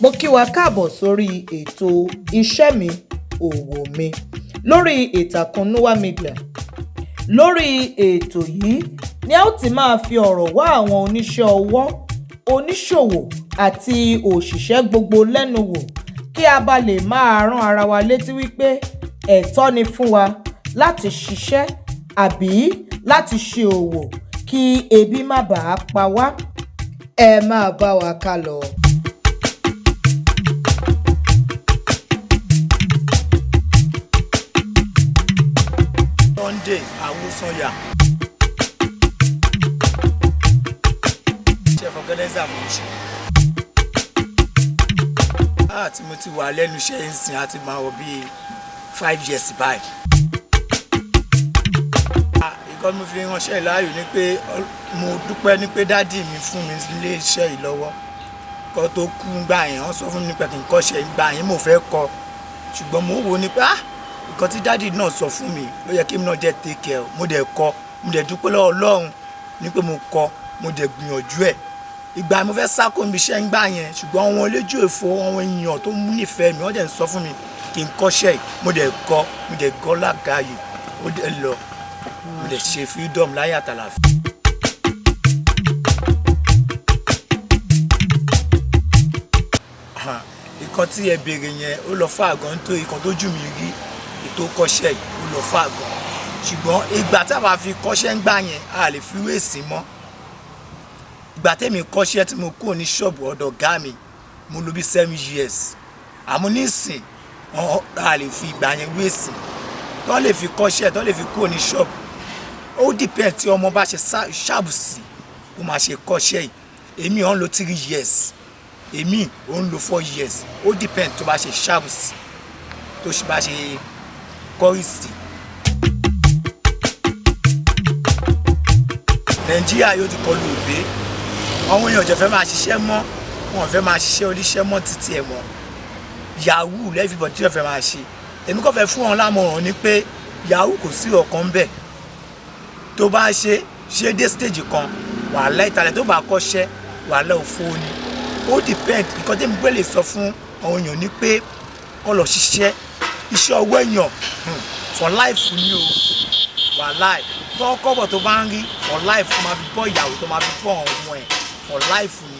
Mo kí wa káàbọ̀ sórí ètò iṣẹ́ mi òwò mi lórí ìtàkùn Nua Media. Lórí ètò yìí ni a ó ti máa fi ọ̀rọ̀ wá àwọn oníṣẹ́ ọwọ́, oníṣòwò àti òṣìṣẹ́ gbogbo lẹ́nu wò kí a bá lè máa rán ara wa létí wípé ẹ̀tọ́ ni fún wa láti ṣiṣẹ́ àbí láti ṣe òwò kí ebi má bàa pa wá. Ẹ máa bá wa kálọ. Sunday Awósànyà. Chef organizer mo ṣe. Tí mo ti wà lẹ́nu iṣẹ́ ìsìn àti máa wọ bí 5 years báyìí. Ìkọ́ mo fi ránṣẹ́ láàyò ni pé mo dúpẹ́ ní pé dádì mi fún mi ilé iṣẹ́ yìí lọ́wọ́. Kọ́ tó kú gbà yẹn, wọ́n sọ fún mi pé kí n kọ́ṣẹ́ gbà yẹn mo fẹ́ kọ́. Ṣùgbọ́n mo wò ní pé nǹkan tí dádì náà sọ fún mi ló yẹ kí mi náà jẹ́ take care. Mo dẹ̀ kọ́, mo dẹ̀ dúpẹ́ lọ́wọ́ Ọlọ́run ní pé mo kọ́, mo dẹ̀ gbìyànjú ẹ̀. Ìgbà mo fẹ́ sá kúrò níbi iṣẹ́ ń gbà yẹn, ṣùgbọ́n àwọn olójú èfo àwọn èèyàn tó nífẹ̀ẹ́ mi wọ́n dẹ̀ ń sọ fún mi kí n kọ́ṣẹ́ yìí. Mo dẹ̀ kọ́, mo dẹ̀ gọ́ lágàáyé, ó dẹ̀ lọ, mo dẹ̀ ṣe freedom láyé àtàlàfíà. Ìkan tí ẹ béèrè yẹn ó lọ fà gan nítorí ìkan tó jù mí rí ètò kọ́ṣẹ́ yìí ó lọ fà gan. Ṣùgbọ́n ìgbà tá a bá fi kọ́ṣẹ́ ń gbà yẹn a lè fi wé sí mọ́. Ìgbà tẹ́mi kọ́ṣẹ́ tí mo kúrò ní ṣọ́ọ̀bù ọ̀dọ̀ ọ̀gá mi mo lò bí 7 years. Àmọ́ nísìn a lè fi ìgbà yẹn wé sí. Tó lè fi kọ́ṣẹ́, tó lè fi kúrò ní ṣọ́ọ̀bù. Ó depend tí ọmọ bá ṣe ṣáàbù sí ó máa ṣe kọ́ṣẹ́ yìí. Èmi ò ń lò 3 years. Èmi ò ń lò 4 years. Ó depend tó bá ṣe ṣáàbù sí, tó bá ṣe kọ́rí sí. Nàìjíríà yóò ti kọlu òbé. Àwọn èèyàn jẹ́ fẹ́ máa ṣiṣẹ́ mọ́, wọn fẹ́ máa ṣiṣẹ́ oníṣẹ́ mọ́ títí ẹ̀ mọ́. Yahoo everybody fẹ́ máa ṣe. Èmi kò fẹ́ fún wọn lámọ̀ràn ni pé Yahoo kò sí ọ̀kan bẹ́ẹ̀. Tó bá ṣe dé stage kan wàhálà ìtàlẹ̀ tó bá kọ́ṣẹ́ wàhálà òfò ni. Ó depend nǹkan tí mo gbé lè sọ fún àwọn èèyàn ni pé kó lọ ṣiṣẹ́ iṣẹ́ ọwọ́ èèyàn for life ni o. Wàhálà kọ́kọ́bọ̀ tó bá ń rí for life tó máa fi bọ́ ìyàwó tó máa fi bọ́ ọmọ ẹ̀ for life ni.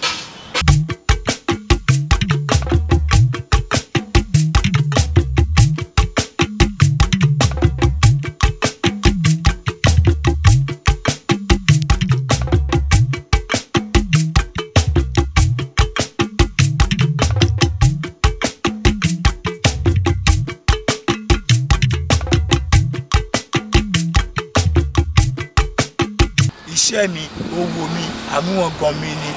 Iṣẹ́ mi, owó mi, àmúwọ̀ngàn mi ni.